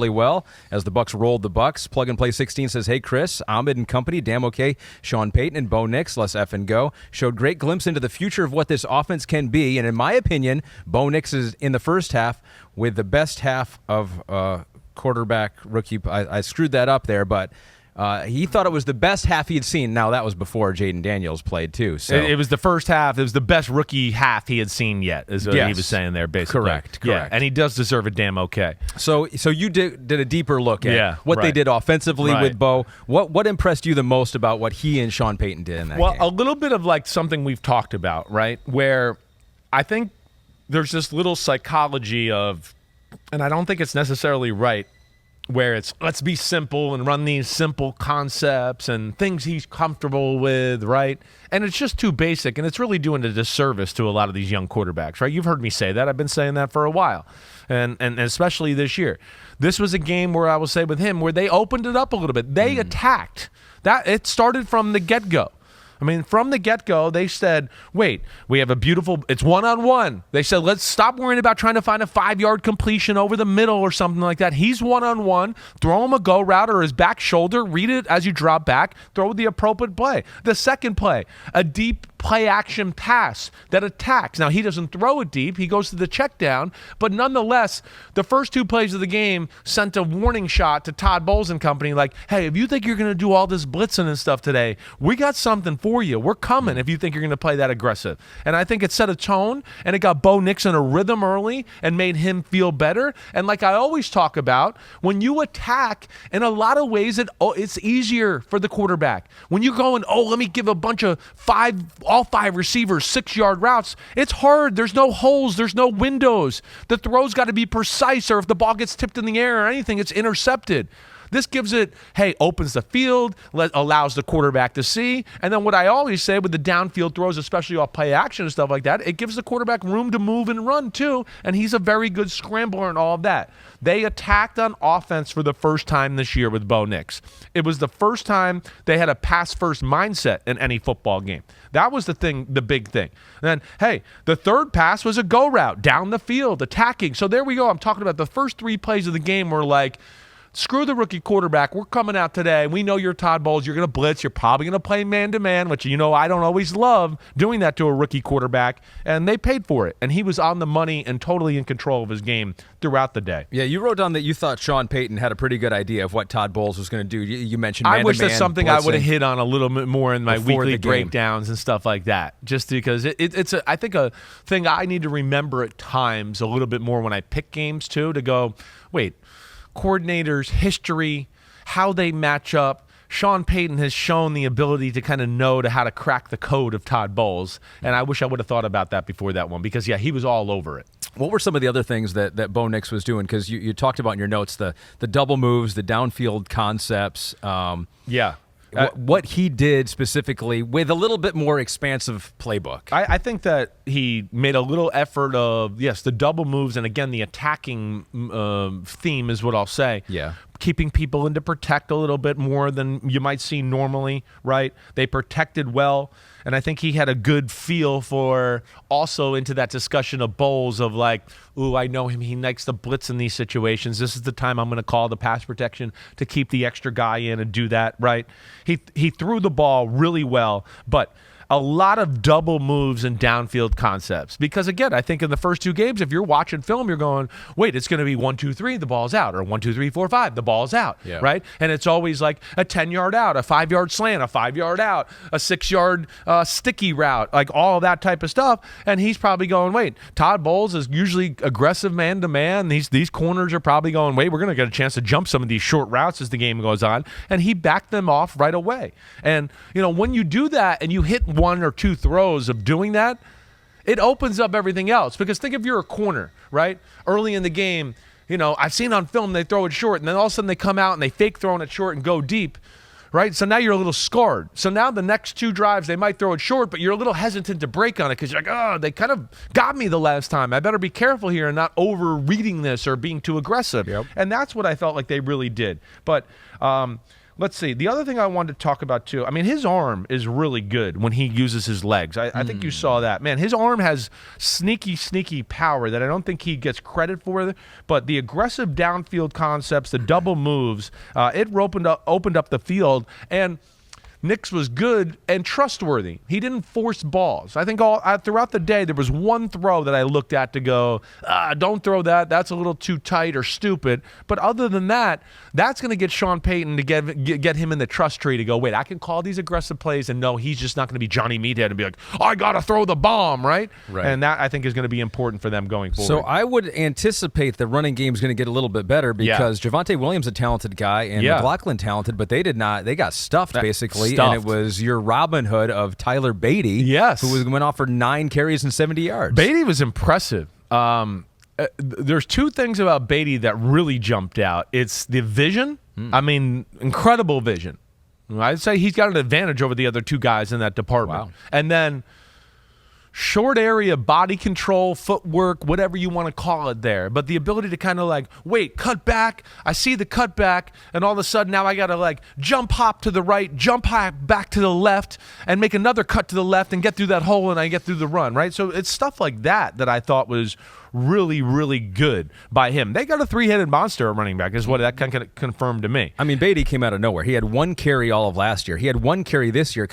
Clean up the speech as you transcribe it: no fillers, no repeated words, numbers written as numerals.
really well as the Bucks rolled the Bucks. Plug and Play 16 says, hey, Chris, Ahmed and company, damn okay. Sean Payton and Bo Nix, let's F and go. Showed great glimpse into the future of what this offense can be. And in my opinion, Bo Nix is in the first half with the best half of quarterback rookie. I screwed that up there, but he thought it was the best half he had seen. Now, that was before Jaden Daniels played, too. So it was the first half. It was the best rookie half he had seen yet, is what he was saying there, basically. Correct. Yeah, and he does deserve a damn okay. So you did a deeper look at what they did offensively with Bo. What impressed you the most about what he and Sean Payton did in that game? Well, a little bit of like something we've talked about, right, where I think there's this little psychology of, and I don't think it's necessarily right, where it's let's be simple and run these simple concepts and things he's comfortable with, right? And it's just too basic, and it's really doing a disservice to a lot of these young quarterbacks, right? You've heard me say that. I've been saying that for a while, and especially this year. This was a game where I will say with him where they opened it up a little bit. They attacked. That it started from the get-go. I mean, from the get-go, they said, wait, we have a beautiful – it's one-on-one. They said, let's stop worrying about trying to find a 5-yard completion over the middle or something like that. He's one-on-one. Throw him a go route or his back shoulder. Read it as you drop back. Throw the appropriate play. The second play, a deep play-action pass that attacks. Now, he doesn't throw it deep. He goes to the check down. But nonetheless, the first two plays of the game sent a warning shot to Todd Bowles and company like, hey, if you think you're going to do all this blitzing and stuff today, we got something for you. We're coming if you think you're going to play that aggressive. And I think it set a tone, and it got Bo Nix in a rhythm early and made him feel better. And like I always talk about, when you attack, in a lot of ways, it's easier for the quarterback. When you're going, let me give a bunch of all five receivers 6-yard routes, it's hard. There's no holes. There's no windows. The throw's got to be precise, or if the ball gets tipped in the air or anything, it's intercepted. This gives it, opens the field, allows the quarterback to see. And then what I always say with the downfield throws, especially off play action and stuff like that, it gives the quarterback room to move and run too. And he's a very good scrambler and all of that. They attacked on offense for the first time this year with Bo Nix. It was the first time they had a pass-first mindset in any football game. That was the big thing. And then, the third pass was a go route, down the field, attacking. So there we go. I'm talking about the first 3 plays of the game were like, screw the rookie quarterback. We're coming out today. We know you're Todd Bowles. You're going to blitz. You're probably going to play man-to-man, which, I don't always love doing that to a rookie quarterback. And they paid for it. And he was on the money and totally in control of his game throughout the day. Yeah, you wrote down that you thought Sean Payton had a pretty good idea of what Todd Bowles was going to do. You mentioned man-to-man. I wish that's something blitzing. I would have hit on a little bit more in my weekly the game. breakdowns and stuff like that. Just because it's I think a thing I need to remember at times a little bit more when I pick games too, to go, wait, coordinators, history, how they match up. Sean Payton has shown the ability to kind of know how to crack the code of Todd Bowles, and I wish I would have thought about that before that one because, he was all over it. What were some of the other things that Bo Nix was doing? Because you talked about in your notes the double moves, the downfield concepts. What he did specifically with a little bit more expansive playbook. I think that he made a little effort of, the double moves, and again, the attacking theme is what I'll say. Yeah. Keeping people in to protect a little bit more than you might see normally, right? They protected well, and I think he had a good feel for also into that discussion of Bowles of like, ooh, I know him. He likes to blitz in these situations. This is the time I'm going to call the pass protection to keep the extra guy in and do that, right? He threw the ball really well, but a lot of double moves and downfield concepts. Because, again, I think in the first 2 games, if you're watching film, you're going, wait, it's going to be 1, 2, 3, the ball's out, or 1, 2, 3, 4, 5, the ball's out, right? And it's always like a 10-yard out, a 5-yard slant, a 5-yard out, a 6-yard sticky route, like all that type of stuff. And he's probably going, wait, Todd Bowles is usually aggressive man-to-man. These corners are probably going, wait, we're going to get a chance to jump some of these short routes as the game goes on. And he backed them off right away. And, when you do that and you hit 1 or 2 throws of doing that, it opens up everything else. Because think if you're a corner, right? Early in the game, I've seen on film they throw it short, and then all of a sudden they come out and they fake throwing it short and go deep, right? So now you're a little scarred. So now the next 2 drives, they might throw it short, but you're a little hesitant to break on it because you're like, they kind of got me the last time. I better be careful here and not over-reading this or being too aggressive. Yep. And that's what I felt like they really did. But Let's see. The other thing I wanted to talk about, too, I mean, his arm is really good when he uses his legs. I think you saw that. Man, his arm has sneaky power that I don't think he gets credit for, but the aggressive downfield concepts, the double moves, it opened up the field, and Nix was good and trustworthy. He didn't force balls. I think throughout the day there was one throw that I looked at to go, don't throw that. That's a little too tight or stupid. But other than that, that's going to get Sean Payton to get him in the trust tree to go, wait, I can call these aggressive plays, and no, he's just not going to be Johnny Meathead and be like, I got to throw the bomb, right? And that, I think, is going to be important for them going forward. So I would anticipate the running game is going to get a little bit better because Javonte Williams a talented guy and McLaughlin talented, but they got stuffed basically. And it was your Robin Hood of Tyler Beatty, who went off for 9 carries and 70 yards. Beatty was impressive. There's two things about Beatty that really jumped out. It's the vision. I mean, incredible vision. I'd say he's got an advantage over the other two guys in that department. Wow. And then short area body control, footwork, whatever you want to call it there. But the ability to kind of like, wait, cut back. I see the cut back, and all of a sudden now I got to like jump hop to the right, jump hop back to the left, and make another cut to the left and get through that hole, and I get through the run, right? So it's stuff like that I thought was really good by him. They got a 3-headed monster at running back is what that kind of confirmed to me. I mean, Beatty came out of nowhere. He had 1 carry all of last year. He had 1 carry this year.